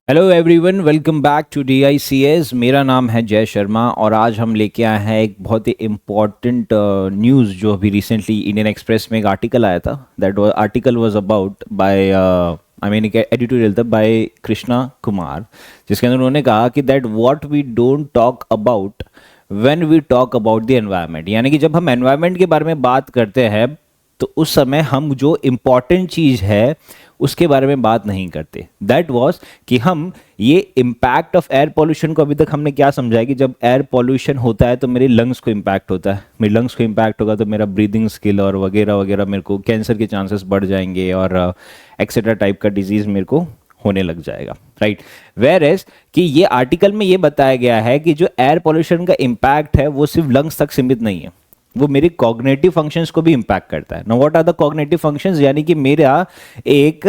Hello everyone, welcome back to DICS। मेरा नाम है जय शर्मा और आज हम लेके आए हैं एक बहुत ही इम्पॉर्टेंट न्यूज़ जो अभी रिसेंटली इंडियन एक्सप्रेस में एक आर्टिकल आया था। That article was about by I mean एक एडिटोरियल था बाय कृष्णा कुमार, जिसके अंदर उन्होंने कहा कि that what we don't talk about when we talk about the environment. यानी कि जब हम एनवायरनमेंट के बारे में बात करते हैं तो उस समय हम जो इम्पॉर्टेंट चीज़ है उसके बारे में बात नहीं करते। दैट वॉज कि हम ये इम्पैक्ट ऑफ एयर पॉल्यूशन को अभी तक हमने क्या समझा है कि जब एयर पॉल्यूशन होता है तो मेरे लंग्स को इम्पैक्ट होता है, मेरे लंग्स को इम्पैक्ट होगा तो मेरा ब्रीदिंग स्किल और वगैरह वगैरह, मेरे को कैंसर के चांसेस बढ़ जाएंगे और एक्सेट्रा टाइप का डिजीज़ मेरे को होने लग जाएगा, राइट। वेयर एज कि ये आर्टिकल में ये बताया गया है कि जो एयर पॉल्यूशन का इम्पैक्ट है वो सिर्फ लंग्स तक सीमित नहीं है, वो मेरे कॉग्निटिव फंक्शंस को भी इम्पैक्ट करता है। Now what are the cognitive functions, यानी कि मेरा एक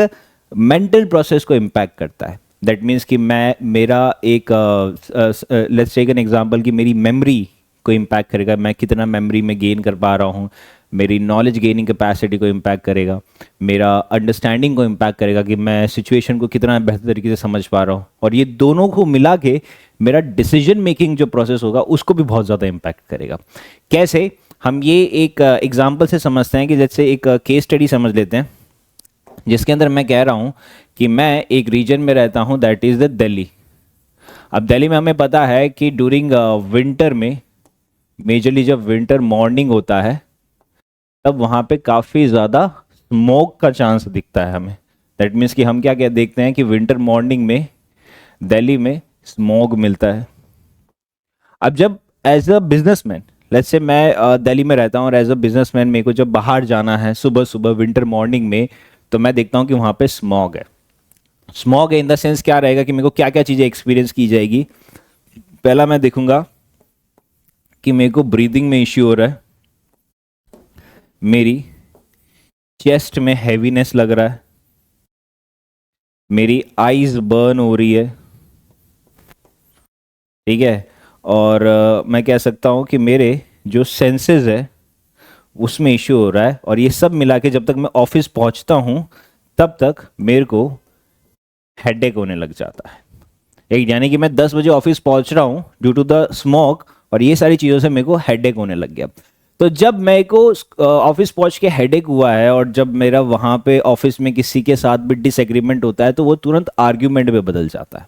मेंटल प्रोसेस को इम्पैक्ट करता है। दैट मीन्स कि मेरा एक लेट्स टेक एन एग्जांपल कि मेरी मेमोरी को इम्पैक्ट करेगा, मैं कितना मेमोरी में गेन कर पा रहा हूँ, मेरी नॉलेज गेनिंग कैपेसिटी को इम्पैक्ट करेगा, मेरा अंडरस्टैंडिंग को इम्पैक्ट करेगा कि मैं सिचुएशन को कितना बेहतर तरीके से समझ पा रहा हूँ, और ये दोनों को मिला के मेरा डिसीजन मेकिंग जो प्रोसेस होगा उसको भी बहुत ज़्यादा इम्पैक्ट करेगा। कैसे, हम ये एक एग्जाम्पल से समझते हैं कि जैसे एक केस स्टडी समझ लेते हैं जिसके अंदर मैं कह रहा हूँ कि मैं एक रीजन में रहता हूँ, दैट इज़ द दिल्ली। अब दिल्ली में हमें पता है कि ड्यूरिंग विंटर में, मेजरली जब विंटर मॉर्निंग होता है तब वहाँ पे काफ़ी ज़्यादा स्मोक का चांस दिखता है हमें। दैट मीन्स कि हम क्या क्या देखते हैं कि विंटर मॉर्निंग में दिल्ली में स्मोक मिलता है। अब जब as a businessman, let's say मैं दिल्ली में रहता हूँ और एज अ बिजनेसमैन मेरे को जब बाहर जाना है सुबह सुबह विंटर मॉर्निंग में, तो मैं देखता हूँ कि वहाँ पे स्मॉग है। स्मॉग है इन द सेंस क्या रहेगा कि मेरे को क्या क्या चीज़ें एक्सपीरियंस की जाएगी। पहला मैं देखूंगा कि मेरे को ब्रीदिंग में इश्यू हो रहा है, मेरी चेस्ट में हैवीनेस लग रहा है, मेरी आईज बर्न हो रही है, ठीक है। और मैं कह सकता हूँ कि मेरे जो सेंसेस है उसमें इश्यू हो रहा है, और ये सब मिला के जब तक मैं ऑफिस पहुँचता हूँ तब तक मेरे को हेडेक होने लग जाता है। एक यानी कि मैं 10 बजे ऑफिस पहुँच रहा हूँ ड्यू टू द स्मोक, और ये सारी चीज़ों से मेरे को हेडेक होने लग गया। तो जब मेरे को ऑफिस पहुँच के हेडेक हुआ है और जब मेरा वहाँ पे ऑफिस में किसी के साथ भी डिसएग्रीमेंट होता है तो वो तुरंत आर्ग्यूमेंट में बदल जाता है।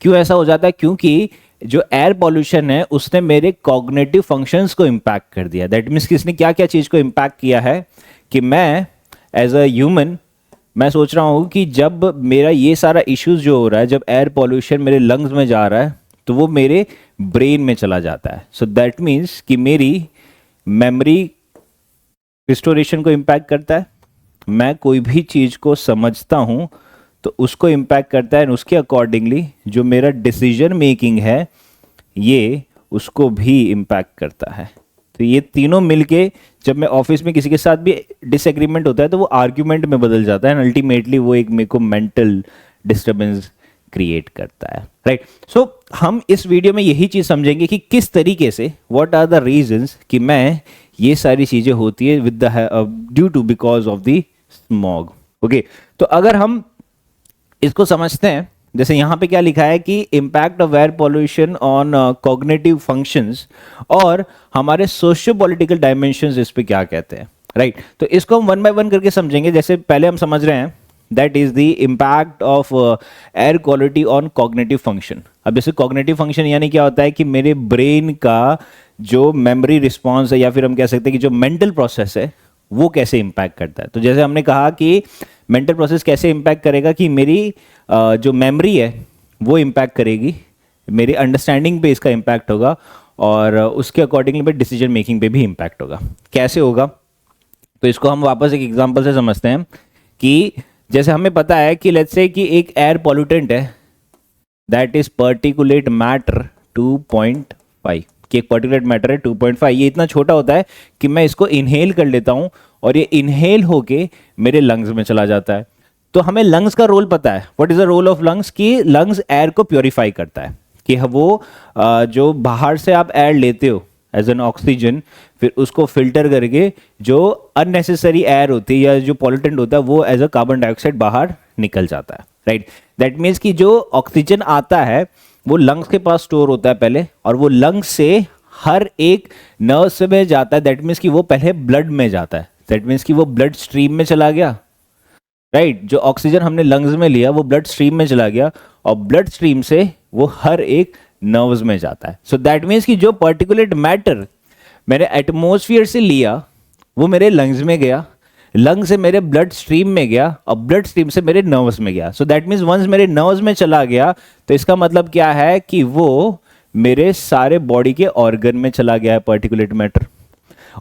क्यों ऐसा हो जाता है? क्योंकि जो एयर पॉल्यूशन है उसने मेरे कॉग्निटिव फंक्शंस को इम्पैक्ट कर दिया। दैट मीन्स कि इसने क्या क्या चीज़ को इम्पैक्ट किया है कि मैं एज अ ह्यूमन मैं सोच रहा हूँ कि जब मेरा ये सारा इश्यूज जो हो रहा है, जब एयर पॉल्यूशन मेरे लंग्स में जा रहा है तो वो मेरे ब्रेन में चला जाता है। सो दैट मीन्स कि मेरी मेमोरी रिस्टोरेशन को इम्पैक्ट करता है, मैं कोई भी चीज़ को समझता हूँ तो उसको इम्पैक्ट करता है, और उसके अकॉर्डिंगली जो मेरा डिसीजन मेकिंग है ये उसको भी इम्पैक्ट करता है। तो ये तीनों मिलके जब मैं ऑफिस में किसी के साथ भी डिसएग्रीमेंट होता है तो वो आर्ग्यूमेंट में बदल जाता है, अल्टीमेटली वो एक मेरे को मेंटल डिस्टर्बेंस क्रिएट करता है, राइट। सो हम इस वीडियो में यही चीज़ समझेंगे कि किस तरीके से, व्हाट आर द रीजंस कि मैं ये सारी चीज़ें होती है with the due to because of the smog. Okay, तो अगर हम इसको समझते हैं, जैसे यहाँ पे क्या लिखा है कि impact of air pollution on cognitive functions, और हमारे सोशियो पॉलिटिकल डायमेंशंस इस पे क्या कहते हैं, राइट। तो इसको हम वन बाय वन करके समझेंगे। जैसे पहले हम समझ रहे हैं that is the impact of air quality on cognitive function. अब जैसे कॉग्निटिव फंक्शन यानी क्या होता है कि मेरे ब्रेन का जो मेमोरी रिस्पॉन्स है, या फिर हम कह सकते हैं कि जो मेंटल प्रोसेस है वो कैसे इम्पैक्ट करता है। तो जैसे हमने कहा कि मेंटल प्रोसेस कैसे इम्पैक्ट करेगा कि मेरी जो मेमोरी है वो इम्पैक्ट करेगी, मेरी अंडरस्टैंडिंग पे इसका इम्पैक्ट होगा, और उसके अकॉर्डिंगली मेरे डिसीजन मेकिंग पे भी इम्पैक्ट होगा। कैसे होगा? तो इसको हम वापस एक एग्जांपल से समझते हैं कि जैसे हमें पता है कि लेट्स से कि एक एयर पॉल्यूटेंट है दैट इज पर्टिकुलेट मैटर 2.5, कि एक पर्टिकुलेट मैटर है 2.5, ये इतना छोटा होता है कि मैं इसको इनहेल कर लेता हूँ और ये इनहेल होके मेरे लंग्स में चला जाता है। तो हमें लंग्स का रोल पता है, what is the role of lungs, कि लंग्स एयर को प्योरीफाई करता है, कि वो जो बाहर से आप एयर लेते हो एज एन ऑक्सीजन, फिर उसको फिल्टर करके जो अननेसेसरी एयर होती है या जो पॉल्यूटेंट होता है वो एज अ कार्बन डाइऑक्साइड बाहर निकल जाता है, राइट। दैट मीन्स कि जो ऑक्सीजन आता है वो लंग्स के पास स्टोर होता है पहले, और वो लंग्स से हर एक नर्व्स में जाता है। दैट मीन्स कि वो पहले ब्लड में जाता है, दैट मीन्स कि वो ब्लड स्ट्रीम में चला गया, राइट। जो ऑक्सीजन हमने लंग्स में लिया वो ब्लड स्ट्रीम में चला गया, और ब्लड स्ट्रीम से वो हर एक नर्व्स में जाता है। सो दैट मीन्स कि जो पर्टिकुलेट मैटर मैंने एटमॉस्फेयर से लिया वो मेरे लंग्स में गया, लंग से मेरे ब्लड स्ट्रीम में गया, और ब्लड स्ट्रीम से मेरे नर्व्स में गया। सो दैट मीन्स वंस मेरे नर्व्स में चला गया तो इसका मतलब क्या है कि वो मेरे सारे बॉडी के ऑर्गन में चला गया है पर्टिकुलेट मैटर,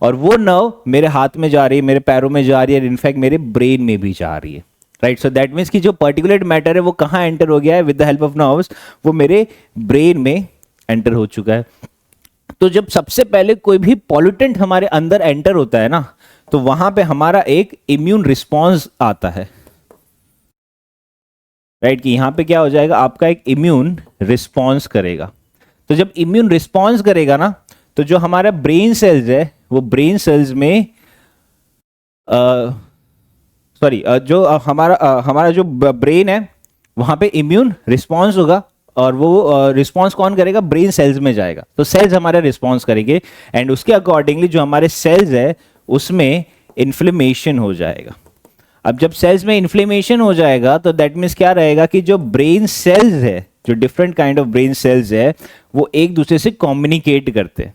और वो नर्व मेरे हाथ में जा रही है, मेरे पैरों में जा रही है, इनफैक्ट मेरे ब्रेन में भी जा रही है, राइट। सो दैट मीन्स कि जो पर्टिकुलेट मैटर है वो कहाँ एंटर हो गया है with the help of nerves, वो मेरे ब्रेन में एंटर हो चुका है। तो जब सबसे पहले कोई भी पॉल्यूटेंट हमारे अंदर एंटर होता है ना, तो वहां पे हमारा एक इम्यून रिस्पॉन्स आता है, राइट। कि यहां पे क्या हो जाएगा, आपका एक इम्यून रिस्पॉन्स करेगा। तो जब इम्यून रिस्पॉन्स करेगा ना, तो जो हमारा ब्रेन सेल्स है वो ब्रेन सेल्स में जो हमारा जो ब्रेन है वहां पे इम्यून रिस्पॉन्स होगा, और वो रिस्पॉन्स कौन करेगा, ब्रेन सेल्स में जाएगा। तो सेल्स हमारे रिस्पॉन्स करेंगे, एंड उसके अकॉर्डिंगली जो हमारे सेल्स है उसमें इन्फ्लेमेशन हो जाएगा। अब जब सेल्स में इन्फ्लेमेशन हो जाएगा तो दैट मीन्स क्या रहेगा कि जो ब्रेन सेल्स है, जो different kind of brain cells है, वो एक दूसरे से कम्युनिकेट करते हैं,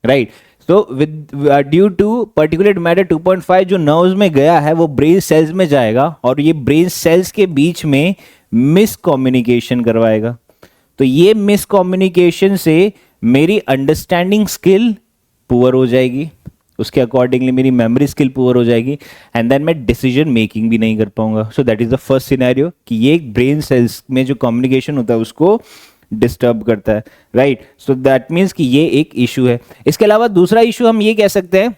right. So with due to particulate matter 2.5 जो नर्व्स में गया है वो ब्रेन सेल्स में जाएगा, और ये ब्रेन सेल्स के बीच में मिस कम्युनिकेशन करवाएगा। तो ये मिस कम्युनिकेशन से मेरी अंडरस्टैंडिंग स्किल पुअर हो जाएगी, उसके अकॉर्डिंगली मेरी मेमोरी स्किल पुअर हो जाएगी, एंड देन मैं डिसीजन मेकिंग भी नहीं कर पाऊंगा। So that is the first scenario कि ये ब्रेन सेल्स में जो कम्युनिकेशन होता है उसको डिस्टर्ब करता है, राइट। सो दैट मीन्स कि ये एक इशू है। इसके अलावा दूसरा इशू हम ये कह सकते हैं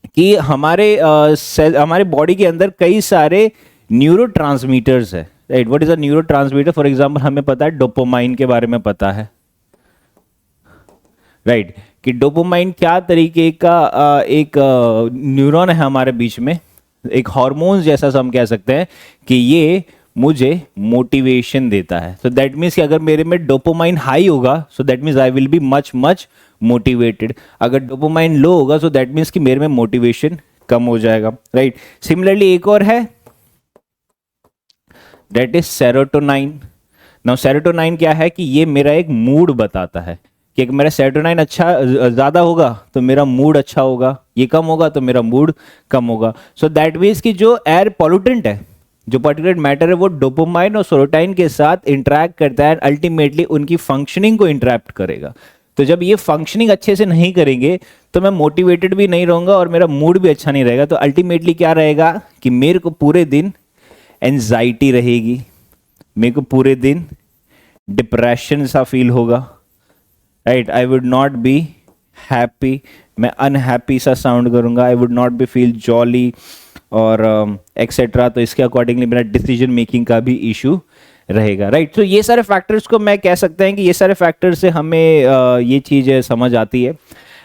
कि हमारे बॉडी के अंदर कई सारे न्यूरोट्रांसमीटर्स है, right. What is a neurotransmitter? For example हमें पता है डोपामाइन के बारे में पता है, राइट। कि डोपामाइन क्या तरीके का एक न्यूरॉन है हमारे बीच में, एक हार्मोन जैसा हम कह सकते हैं कि ये मुझे मोटिवेशन देता है। सो दैट मीन्स कि अगर मेरे में डोपामाइन हाई होगा सो that means I will be much much motivated. अगर डोपामाइन लो होगा सो दैट मीन्स कि मेरे में मोटिवेशन कम हो जाएगा, राइट। सिमिलरली एक और है, that is serotonin. Now serotonin क्या है कि ये मेरा एक मूड बताता है कि अगर मेरा सेरोटोनाइन अच्छा ज़्यादा होगा तो मेरा मूड अच्छा होगा, ये कम होगा तो मेरा मूड कम होगा। सो दैट मीन्स कि जो एयर पॉल्यूटेंट है, जो पर्टिकुलर मैटर है, वो डोपामाइन और सेरोटोनिन के साथ इंटरैक्ट करता है, अल्टीमेटली उनकी फंक्शनिंग को इंटरप्ट करेगा। तो जब ये फंक्शनिंग अच्छे से नहीं करेंगे तो मैं मोटिवेटेड भी नहीं रहूँगा और मेरा मूड भी अच्छा नहीं रहेगा। तो अल्टीमेटली क्या रहेगा कि मेरे को पूरे दिन एंजाइटी रहेगी, मेरे को पूरे दिन डिप्रेशन सा फील होगा, right. I would not be happy, मैं अनहैप्पी सा साउंड करूँगा, I would not be feel jolly और एक्सेट्रा। तो इसके अकॉर्डिंगली मेरा डिसीजन मेकिंग का भी इशू रहेगा, राइट। तो ये सारे फैक्टर्स को मैं कह सकते हैं कि ये सारे फैक्टर से हमें ये चीज़ समझ आती है।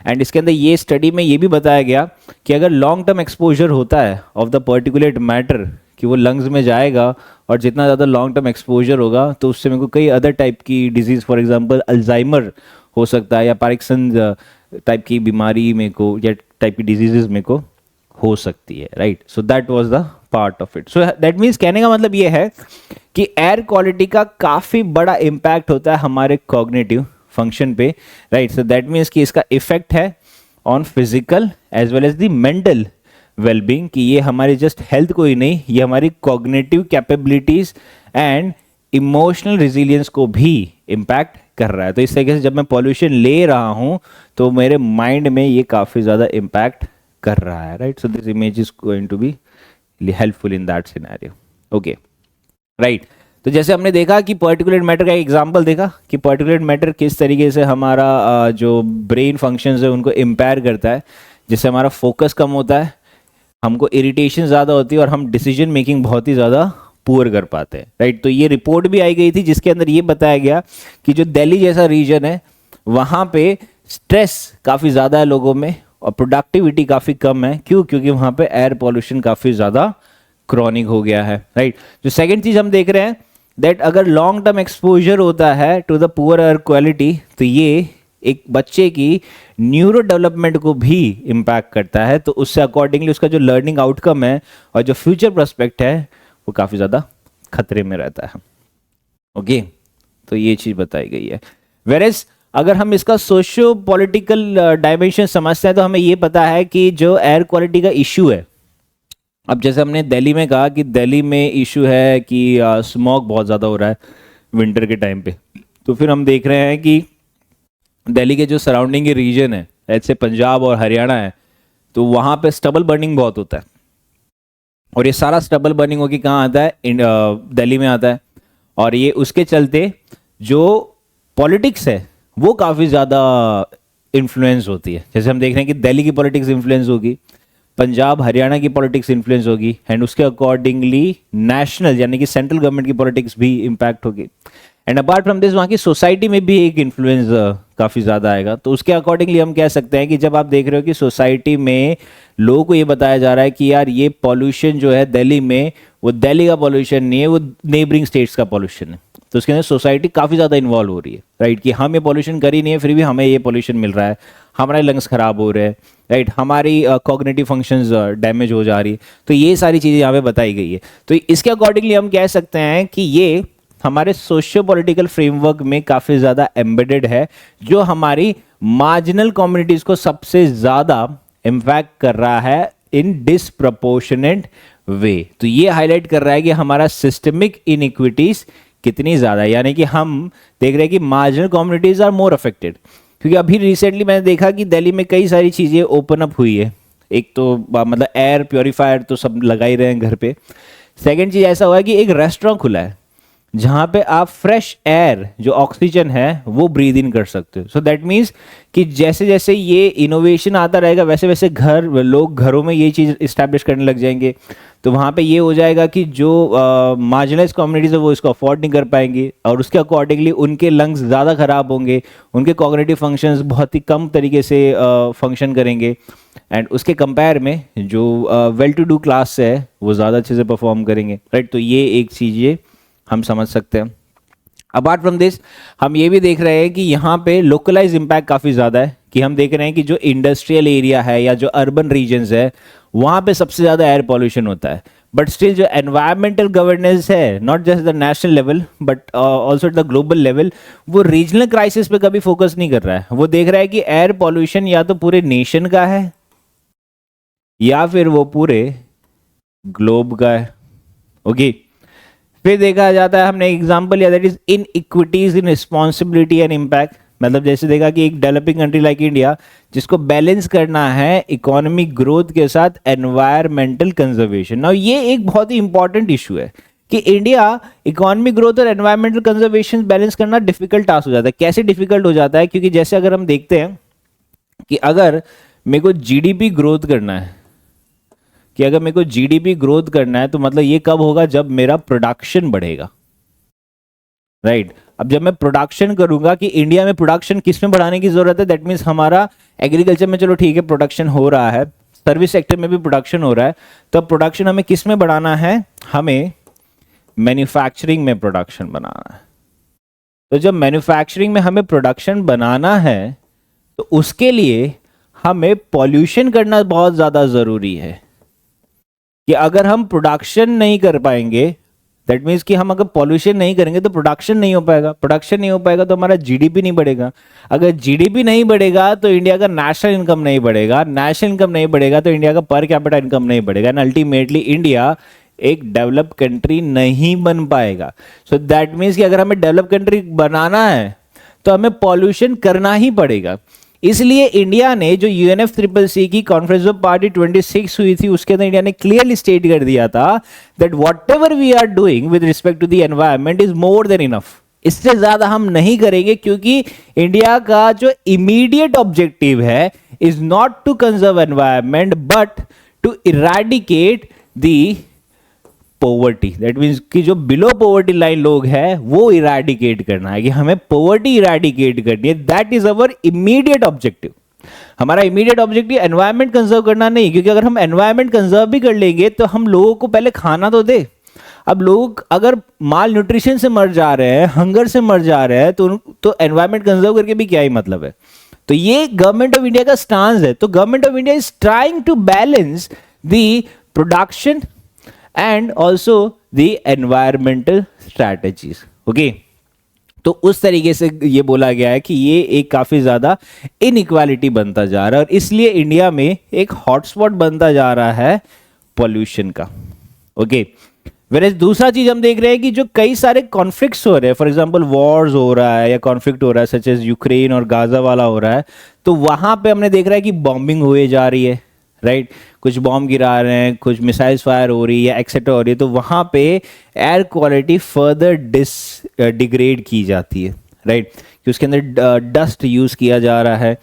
एंड इसके अंदर ये स्टडी में ये भी बताया गया कि अगर लॉन्ग टर्म एक्सपोजर होता है ऑफ द पर्टिकुलेट मैटर कि वो लंग्स में जाएगा, और जितना ज़्यादा लॉन्ग टर्म एक्सपोजर होगा तो उससे मेरे को कई अदर टाइप की डिजीज़, फॉर एग्जांपल अल्जाइमर हो सकता है, या पार्किंसन टाइप की बीमारी मेरे को, या टाइप की डिजीजेज मेरे को हो सकती है, right. So that was the part of it. So that means कहने का मतलब ये है कि एयर क्वालिटी का काफ़ी बड़ा इम्पैक्ट होता है हमारे कॉग्निटिव फंक्शन पे, राइट। सो दैट मीन्स कि इसका इफेक्ट है on physical as well as the mental wellbeing, कि ये हमारी जस्ट हेल्थ को ही नहीं, ये हमारी cognitive capabilities and emotional resilience को भी इम्पैक्ट कर रहा है। तो इस तरीके से जब मैं पॉल्यूशन ले रहा हूँ तो मेरे माइंड में ये काफ़ी ज़्यादा इम्पैक्ट कर रहा है, right. So this image is going to be helpful in that scenario, okay, right. तो जैसे हमने देखा कि पर्टिकुलेट मैटर का एग्जांपल देखा कि पर्टिकुलेट मैटर किस तरीके से हमारा जो ब्रेन फंक्शंस है उनको इम्पेयर करता है, जिससे हमारा फोकस कम होता है, हमको इरिटेशन ज़्यादा होती है और हम डिसीजन मेकिंग बहुत ही ज़्यादा पुअर कर पाते हैं, राइट। तो ये रिपोर्ट भी आई गई थी जिसके अंदर ये बताया गया कि जो दिल्ली जैसा रीजन है वहाँ पे स्ट्रेस काफ़ी ज़्यादा है लोगों में और प्रोडक्टिविटी काफ़ी कम है। क्यों? क्योंकि वहाँ पे एयर पॉल्यूशन काफ़ी ज़्यादा क्रॉनिक हो गया है, राइट। जो सेकंड चीज़ हम देख रहे हैं दैट अगर लॉन्ग टर्म एक्सपोजर होता है to the poor air quality तो ये एक बच्चे की न्यूरो डेवलपमेंट को भी इम्पैक्ट करता है, तो उससे अकॉर्डिंगली उसका जो लर्निंग आउटकम है और जो फ्यूचर प्रोस्पेक्ट है वो काफ़ी ज़्यादा खतरे में रहता है। ओके, तो ये चीज़ बताई गई है। वेरेस अगर हम इसका सोशियो पॉलिटिकल डायमेंशन समझते हैं तो हमें ये पता है कि जो एयर क्वालिटी का इशू है, अब जैसे हमने दिल्ली में कहा कि दिल्ली में इशू है कि स्मॉग बहुत ज़्यादा हो रहा है विंटर के टाइम पे, तो फिर हम देख रहे हैं कि दिल्ली के जो सराउंडिंग के रीजन है जैसे पंजाब और हरियाणा है, तो वहाँ पे स्टबल बर्निंग बहुत होता है, और ये सारा स्टबल बर्निंग होकर कहाँ आता है, दिल्ली में आता है। और ये उसके चलते जो पॉलिटिक्स है वो काफ़ी ज़्यादा इन्फ्लुएंस होती है। जैसे हम देख रहे हैं कि दिल्ली की पॉलिटिक्स इन्फ्लुएंस होगी, पंजाब हरियाणा की पॉलिटिक्स इन्फ्लुएंस होगी, एंड उसके अकॉर्डिंगली नेशनल यानी कि सेंट्रल गवर्नमेंट की पॉलिटिक्स भी इम्पैक्ट होगी। एंड अपार्ट फ्रॉम दिस वहाँ की सोसाइटी में भी एक इन्फ्लुएंस काफ़ी ज़्यादा आएगा। तो उसके अकॉर्डिंगली हम कह सकते हैं कि जब आप देख रहे हो कि सोसाइटी में लोगों को ये बताया जा रहा है कि यार ये पॉल्यूशन जो है दिल्ली में, वो दिल्ली का पॉल्यूशन नहीं है, वो नेबरिंग स्टेट्स का पॉल्यूशन है, तो उसके अंदर सोसाइटी काफ़ी ज़्यादा इन्वॉल्व हो रही है, राइट, कि हम ये पॉल्यूशन कर ही नहीं है फिर भी हमें ये पॉल्यूशन मिल रहा है, हमारे लंग्स खराब हो रहे हैं, राइट, हमारी कॉग्निटिव फंक्शंस डैमेज हो जा रही है। तो ये सारी चीज़ें यहाँ पे बताई गई है। तो इसके अकॉर्डिंगली हम कह सकते हैं कि ये हमारे सोशियो पॉलिटिकल फ्रेमवर्क में काफ़ी ज़्यादा एम्बेडेड है, जो हमारी मार्जिनल कम्युनिटीज़ को सबसे ज़्यादा इम्पैक्ट कर रहा है इन डिसप्रपोर्शनेट वे। तो ये हाईलाइट कर रहा है कि हमारा सिस्टमिक इनइक्विटीज़ कितनी ज़्यादा है, यानी कि हम देख रहे हैं कि marginal communities are more affected. क्योंकि अभी रिसेंटली मैंने देखा कि दिल्ली में कई सारी चीज़ें ओपन अप हुई है। एक तो मतलब एयर प्योरीफायर तो सब लगा ही रहे हैं घर पे। सेकेंड चीज़ ऐसा हुआ है कि एक रेस्टोरेंट खुला है जहाँ पे आप फ्रेश एयर जो ऑक्सीजन है वो ब्रीद इन कर सकते हो। सो दैट मीन्स कि जैसे जैसे ये इनोवेशन आता रहेगा वैसे वैसे लोग घरों में ये चीज़ इस्टेब्लिश करने लग जाएंगे। तो वहाँ पे ये हो जाएगा कि जो मार्जिनलाइज कम्युनिटीज़ है वो इसको अफोर्ड नहीं कर पाएंगी, और उसके अकॉर्डिंगली उनके लंग्स ज़्यादा ख़राब होंगे, उनके कॉग्निटिव फंक्शंस बहुत ही कम तरीके से फंक्शन करेंगे, एंड उसके कंपेयर में जो वेल टू डू क्लास है वो ज़्यादा अच्छे से परफॉर्म करेंगे, राइट। तो ये एक चीज़ हम समझ सकते हैं। अपार्ट फ्रॉम दिस हम ये भी देख रहे हैं कि यहाँ पे लोकलाइज इम्पैक्ट काफ़ी ज़्यादा है, कि हम देख रहे हैं कि जो इंडस्ट्रियल एरिया है या जो अर्बन रीजन्स है वहाँ पे सबसे ज़्यादा एयर पॉल्यूशन होता है। बट स्टिल जो एनवायरमेंटल गवर्नेंस है, not just the national level but also the global level, वो रीजनल क्राइसिस पे कभी फोकस नहीं कर रहा है। वो देख रहा है कि एयर पॉल्यूशन या तो पूरे नेशन का है या फिर वो पूरे ग्लोब का है। ओके, फिर देखा जाता है, हमने एग्जांपल लिया that is inequities in responsibility and impact. मतलब जैसे देखा कि एक डेवलपिंग कंट्री लाइक इंडिया जिसको बैलेंस करना है इकोनॉमिक ग्रोथ के साथ एनवायरमेंटल कंजर्वेशन। नाउ ये एक बहुत ही इंपॉर्टेंट इशू है कि इंडिया इकोनॉमिक ग्रोथ और एनवायरमेंटल कंजर्वेशन बैलेंस करना डिफिकल्ट टास्क हो जाता है। कैसे डिफिकल्ट हो जाता है? क्योंकि जैसे अगर हम देखते हैं कि अगर मेरे को जीडीपी ग्रोथ करना है, कि अगर मेरे को जीडीपी ग्रोथ करना है तो मतलब ये कब होगा? जब मेरा प्रोडक्शन बढ़ेगा, राइट। अब जब मैं प्रोडक्शन करूंगा, कि इंडिया में प्रोडक्शन किस में बढ़ाने की जरूरत है? दैट मीन्स हमारा एग्रीकल्चर में चलो ठीक है प्रोडक्शन हो रहा है, सर्विस सेक्टर में भी प्रोडक्शन हो रहा है, तो प्रोडक्शन हमें किस में बढ़ाना है? हमें मैन्युफैक्चरिंग में प्रोडक्शन बनाना है। तो जब मैन्युफैक्चरिंग में हमें प्रोडक्शन बनाना है तो उसके लिए हमें पॉल्यूशन करना बहुत ज्यादा जरूरी है। कि अगर हम प्रोडक्शन नहीं कर पाएंगे, दैट मीन्स कि हम अगर पॉल्यूशन नहीं करेंगे तो प्रोडक्शन नहीं हो पाएगा, प्रोडक्शन नहीं हो पाएगा तो हमारा जीडीपी नहीं बढ़ेगा, अगर जीडीपी नहीं बढ़ेगा तो इंडिया का नेशनल इनकम नहीं बढ़ेगा, नेशनल इनकम नहीं बढ़ेगा तो इंडिया का पर कैपिटा इनकम नहीं बढ़ेगा, एंड अल्टीमेटली इंडिया एक डेवलप कंट्री नहीं बन पाएगा। सो दैट मीन्स कि अगर हमें डेवलप कंट्री बनाना है तो हमें पॉल्यूशन करना ही पड़ेगा। इसलिए इंडिया ने जो UNFCCC की कॉन्फ्रेंस ऑफ पार्टी 26 हुई थी उसके अंदर इंडिया ने क्लियरली स्टेट कर दिया था that whatever we are doing with respect to the environment is more than enough. इससे ज्यादा हम नहीं करेंगे, क्योंकि इंडिया का जो इमीडिएट ऑब्जेक्टिव है is not to conserve environment but to eradicate the poverty. That means कि जो बिलो पॉवर्टी लाइन लोग हैं वो इरेडिकेट करना है, कि हमें पॉवर्टी इरेडिकेट करनी है। That is our immediate objective. हमारा इमीडिएट ऑब्जेक्टिव एनवायरनमेंट कंजर्व करना नहीं, क्योंकि अगर हम एनवायरनमेंट कंजर्व भी कर लेंगे तो हम लोगों को पहले खाना तो दे। अब लोग अगर माल न्यूट्रिशन से मर जा रहे हैं, हंगर से मर जा रहे हैं, तो एनवायरमेंट कंजर्व करके भी क्या ही मतलब है। तो ये गवर्नमेंट ऑफ इंडिया का स्टांस है। तो government of India is trying to balance the production and also the environmental strategies. Okay, तो उस तरीके से ये बोला गया है कि ये एक काफी ज्यादा इनइक्वालिटी बनता जा रहा है, और इसलिए इंडिया में एक हॉटस्पॉट बनता जा रहा है पॉल्यूशन का। ओके, वेयर दूसरा चीज हम देख रहे हैं कि जो कई सारे कॉन्फ्लिक्ट्स हो रहे हैं, फॉर एग्जांपल वॉर्स हो रहा है या कॉन्फ्लिक्ट हो रहा है सच एज यूक्रेन और गाजा वाला हो रहा है, तो वहां पे हमने देख रहा है कि बॉम्बिंग हुए जा रही है, राइट। कुछ बॉम्ब गिरा रहे हैं, कुछ मिसाइल्स फायर हो रही है, एक्सेट्रा हो रही है, तो वहां पे एयर क्वालिटी फर्दर डिग्रेड की जाती है, राइट, कि उसके अंदर डस्ट यूज किया जा रहा है,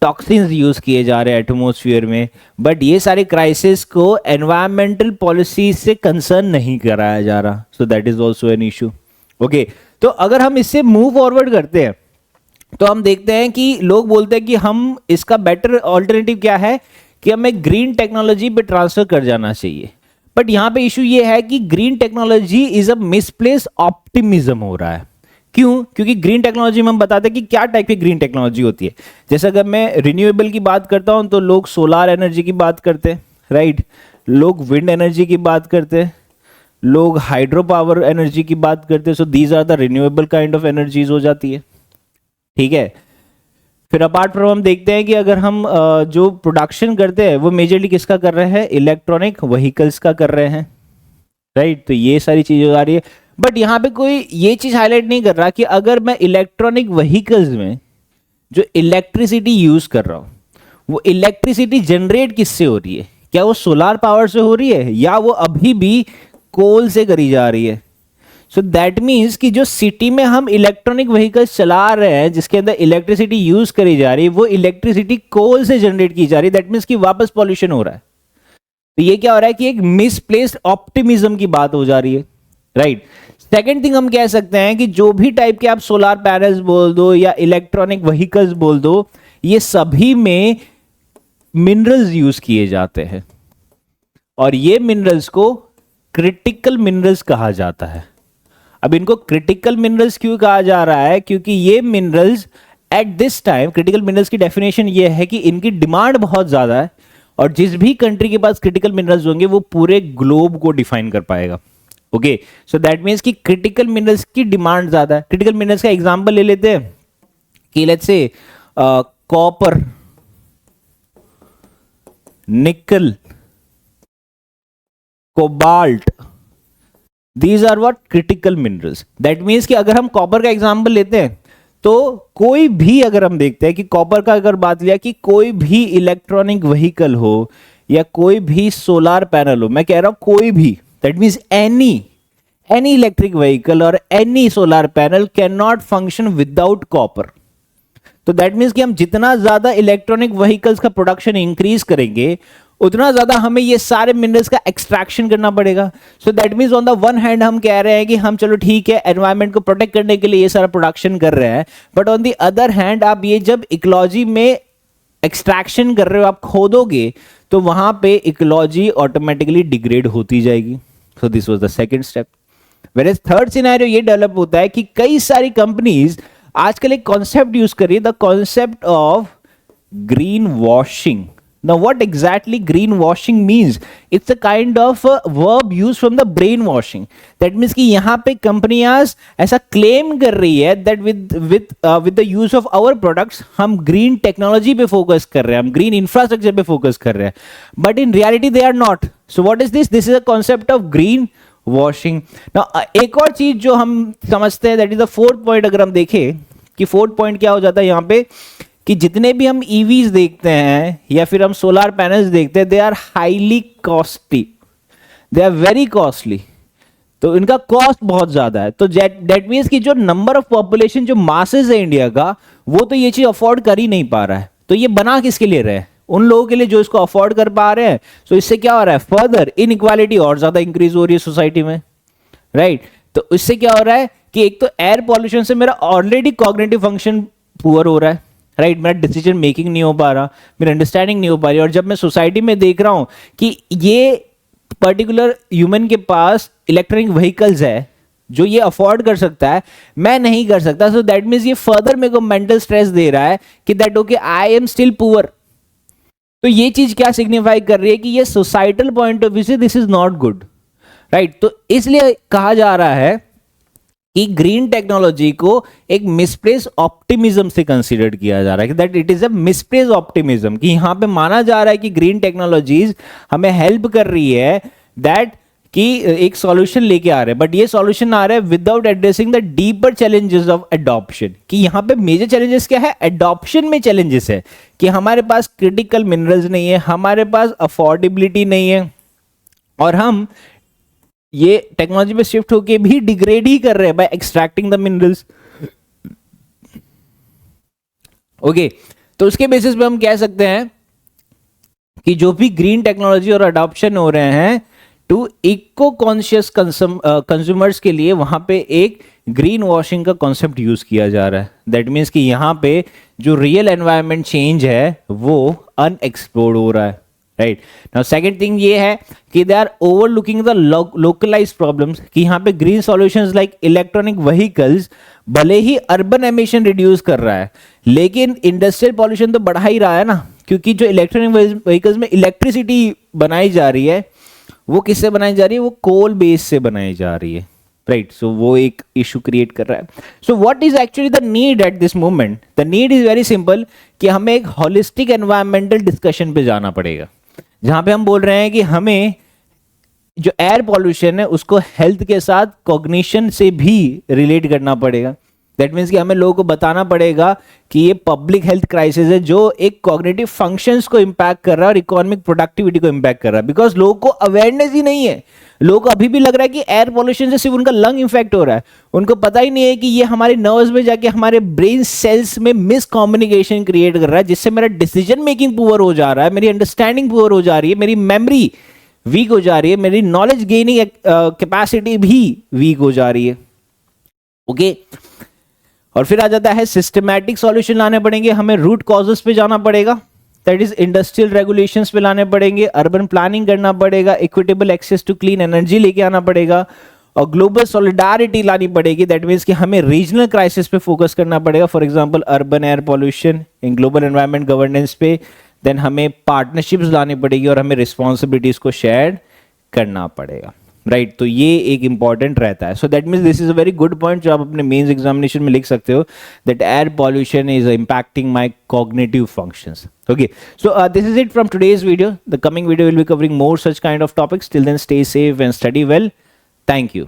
टॉक्सिन्स यूज किए जा रहे हैं एटमॉस्फेयर में। बट ये सारे क्राइसिस को एनवायरमेंटल पॉलिसी से कंसर्न नहीं कराया जा रहा, so that is also an issue. Okay, तो अगर हम इससे मूव फॉरवर्ड करते हैं तो हम देखते हैं कि लोग बोलते हैं कि हम इसका बेटर ऑल्टरनेटिव क्या है कि हमें ग्रीन टेक्नोलॉजी पे ट्रांसफर कर जाना चाहिए। बट यहां पे इशू ये है कि green technology is a misplace optimism हो रहा है। क्यों? क्योंकि ग्रीन टेक्नोलॉजी में हम बताते हैं कि क्या टाइप की ग्रीन टेक्नोलॉजी होती है। जैसे अगर मैं रिन्यूएबल की बात करता हूं तो लोग सोलार एनर्जी की बात करते हैं, राइट, लोग विंड एनर्जी की बात करते हैं, लोग हाइड्रो पावर एनर्जी की बात करते हैं। So these are the renewable kind of energies हो जाती है, ठीक है। फिर अपार्ट फ्रॉम हम देखते हैं कि अगर हम जो प्रोडक्शन करते हैं वो मेजरली किसका कर रहे हैं, इलेक्ट्रॉनिक व्हीकल्स का कर रहे हैं, राइट। तो ये सारी चीजें आ रही है। बट यहाँ पे कोई ये चीज हाईलाइट नहीं कर रहा कि अगर मैं इलेक्ट्रॉनिक व्हीकल्स में जो इलेक्ट्रिसिटी यूज कर रहा हूँ, वो इलेक्ट्रिसिटी जनरेट किससे हो रही है, क्या वो सोलार पावर से हो रही है या वो अभी भी कोल से करी जा रही है। सो दैट मीन्स कि जो सिटी में हम इलेक्ट्रॉनिक व्हीकल्स चला रहे हैं जिसके अंदर इलेक्ट्रिसिटी यूज करी जा रही है, वो इलेक्ट्रिसिटी कोल से जनरेट की जा रही है। दैट मीन्स कि वापस पॉल्यूशन हो रहा है। तो ये क्या हो रहा है कि एक मिसप्लेस्ड ऑप्टिमिज्म की बात हो जा रही है, राइट। सेकेंड थिंग हम कह सकते हैं कि जो भी टाइप के आप सोलार पैनल्स बोल दो या इलेक्ट्रॉनिक व्हीकल्स बोल दो, ये सभी में मिनरल्स यूज किए जाते हैं, और ये मिनरल्स को क्रिटिकल मिनरल्स कहा जाता है। अब इनको क्रिटिकल मिनरल्स क्यों कहा जा रहा है? क्योंकि ये minerals at this time, critical minerals की डेफिनेशन ये है कि इनकी डिमांड बहुत ज्यादा है, और जिस भी कंट्री के पास क्रिटिकल मिनरल्स होंगे वो पूरे ग्लोब को डिफाइन कर पाएगा। ओके, सो दैट मीन्स कि क्रिटिकल मिनरल्स की डिमांड ज्यादा है। क्रिटिकल मिनरल्स का एग्जांपल ले लेते हैं कि let's say copper, nickel, cobalt, these are what critical minerals. That means कि अगर हम कॉपर का एग्जांपल लेते हैं तो कोई भी, अगर हम देखते हैं कि कॉपर का अगर बात लिया कि कोई भी इलेक्ट्रॉनिक व्हीकल हो या कोई भी सोलार पैनल हो, मैं कह रहा हूं कोई भी, that means any electric vehicle और any solar panel can not function without copper. तो दैट मीन्स कि हम जितना ज्यादा इलेक्ट्रॉनिक व्हीकल्स का प्रोडक्शन इंक्रीज करेंगे उतना ज्यादा हमें ये सारे मिनरल्स का एक्सट्रैक्शन करना पड़ेगा। सो that means on the one hand हम कह रहे हैं कि हम चलो ठीक है एनवायरनमेंट को प्रोटेक्ट करने के लिए ये सारा प्रोडक्शन कर रहे हैं, but on the other hand आप ये जब इकोलॉजी में एक्सट्रैक्शन कर रहे हो, आप खोदोगे तो वहां पे इकोलॉजी ऑटोमेटिकली डिग्रेड होती जाएगी। So this was the second step. Where third scenario ये डेवलप होता है कि कई सारी कंपनीज आजकल एक कॉन्सेप्ट यूज कर रही है, the concept of green washing. Now what exactly greenwashing means? It's a kind of a verb used from the brainwashing. That means कि यहाँ पे कंपनियां ऐसा क्लेम कर रही है that with the use of our products हम ग्रीन टेक्नोलॉजी पे फोकस कर रहे हैं, हम ग्रीन इंफ्रास्ट्रक्चर पे फोकस कर रहे हैं, but in reality they are not. So what is this? This is a concept of green washing. एक और चीज जो हम समझते हैं that is the fourth point. अगर हम देखें कि फोर्थ पॉइंट क्या हो जाता है यहाँ पे कि जितने भी हम ईवीज देखते हैं या फिर हम सोलार पैनल्स देखते हैं, they are highly costly, they are very costly. तो इनका कॉस्ट बहुत ज्यादा है। तो दैट मीन्स कि जो नंबर ऑफ पॉपुलेशन, जो मासेस है इंडिया का, वो तो ये चीज अफोर्ड कर ही नहीं पा रहा है। तो ये बना किसके लिए रहे? उन लोगों के लिए जो इसको अफोर्ड कर पा रहे हैं। तो इससे क्या हो रहा है? फर्दर इनइक्वालिटी और ज्यादा इंक्रीज हो रही है सोसाइटी में, राइट। तो इससे क्या हो रहा है कि एक तो एयर पॉल्यूशन से मेरा ऑलरेडी कॉग्निटिव फंक्शन पुअर हो रहा है, राइट, मेरा डिसीजन मेकिंग नहीं हो पा रहा, मेरी अंडरस्टैंडिंग नहीं हो पा रही। और जब मैं सोसाइटी में देख रहा हूं कि ये पर्टिकुलर ह्यूमन के पास इलेक्ट्रॉनिक व्हीकल्स है जो ये अफोर्ड कर सकता है, मैं नहीं कर सकता, सो दैट मीन्स ये फर्दर मेरे को मेंटल स्ट्रेस दे रहा है कि that okay I am still poor. तो ये चीज क्या सिग्निफाई कर रही है कि ये सोसाइटल पॉइंट ऑफ व्यू से this is not good, right. तो इसलिए कहा जा रहा है कि ग्रीन टेक्नोलॉजी को एक मिसप्लेस ऑप्टिमिज्म से कंसीडर किया जा रहा है कि that it is a misplace optimism, कि यहां पे माना जा रहा है कि ग्रीन टेक्नोलॉजीज हमें हेल्प कर रही है दैट कि एक सॉल्यूशन लेके आ रहे हैं, बट ये सॉल्यूशन आ रहा है without addressing the deeper challenges of adoption. कि यहां पे मेजर चैलेंजेस क्या है, एडॉप्शन में चैलेंजेस है कि हमारे पास क्रिटिकल मिनरल्स नहीं है, हमारे पास अफोर्डेबिलिटी नहीं है, और हम ये टेक्नोलॉजी पे शिफ्ट होके भी डिग्रेड ही कर रहे हैं by extracting the minerals. Okay, तो उसके बेसिस पे हम कह सकते हैं कि जो भी ग्रीन टेक्नोलॉजी और अडॉप्शन हो रहे हैं टू इको कॉन्शियस कंज्यूमर्स के लिए, वहां पे एक ग्रीन वॉशिंग का कॉन्सेप्ट यूज किया जा रहा है। दैट मीन्स कि यहां पे जो रियल एनवायरनमेंट चेंज है वो अनएक्सप्लोर्ड हो रहा है, राइट। नाउ सेकंड थिंग ये है कि they are overlooking the localised problems, कि यहाँ पे green solutions like electronic vehicles भले ही अर्बन एमिशन रिड्यूस कर रहा है, लेकिन इंडस्ट्रियल पॉल्यूशन तो बढ़ा ही रहा है ना, क्योंकि जो इलेक्ट्रॉनिक व्हीकल्स में इलेक्ट्रिसिटी बनाई जा रही है वो किससे बनाई जा रही है, वो कोल बेस से बनाई जा रही है, राइट। सो वो एक इशू क्रिएट कर रहा है। सो what is actually the need at this moment, the need is very simple कि हमें एक होलिस्टिक एनवायरमेंटल डिस्कशन पे जाना पड़ेगा, जहां पे हम बोल रहे हैं कि हमें जो एयर पॉल्यूशन है उसको हेल्थ के साथ कॉग्निशन से भी रिलेट करना पड़ेगा। दैट मीन्स कि हमें लोगों को बताना पड़ेगा कि ये पब्लिक हेल्थ क्राइसिस है जो एक कॉग्निटिव फंक्शंस को इंपैक्ट कर रहा है और इकोनॉमिक प्रोडक्टिविटी को इंपैक्ट कर रहा है, बिकॉज लोगों को अवेयरनेस ही नहीं है। लोगों को अभी भी लग रहा है कि एयर पॉल्यूशन से सिर्फ उनका लंग इफेक्ट हो रहा है, उनको पता ही नहीं है कि ये हमारे नर्व्स में जाके हमारे ब्रेन सेल्स में मिस कम्युनिकेशन क्रिएट कर रहा है, जिससे मेरा डिसीजन मेकिंग पुअर हो जा रहा है, मेरी अंडरस्टैंडिंग पुअर हो जा रही है, मेरी मेमोरी वीक हो जा रही है, मेरी नॉलेज गेनिंग कैपेसिटी भी वीक हो जा रही है। ओके, और फिर आ जाता है सिस्टमैटिक सॉल्यूशन लाने पड़ेंगे, हमें रूट कॉजेस पे जाना पड़ेगा, दैट इज इंडस्ट्रियल रेगुलेशंस पे लाने पड़ेंगे, अर्बन प्लानिंग करना पड़ेगा, equitable access to clean energy लेके आना पड़ेगा, और ग्लोबल सॉलिडारिटी लानी पड़ेगी। दैट मीन्स कि हमें रीजनल क्राइसिस पे फोकस करना पड़ेगा, for example urban air pollution, in global environment governance पे। देन हमें पार्टनरशिप्स लानी पड़ेगी और हमें रिस्पॉन्सिबिलिटीज को शेयर करना पड़ेगा, राइट। तो ये एक इंपॉर्टेंट रहता है। सो that means this is a very good point जो आप अपने मेंस एग्जामिनेशन में लिख सकते हो, that air pollution is impacting my cognitive functions. Okay, so this is it from today's video. The coming video will be covering more such kind of topics. Till then, stay safe and study well. Thank you.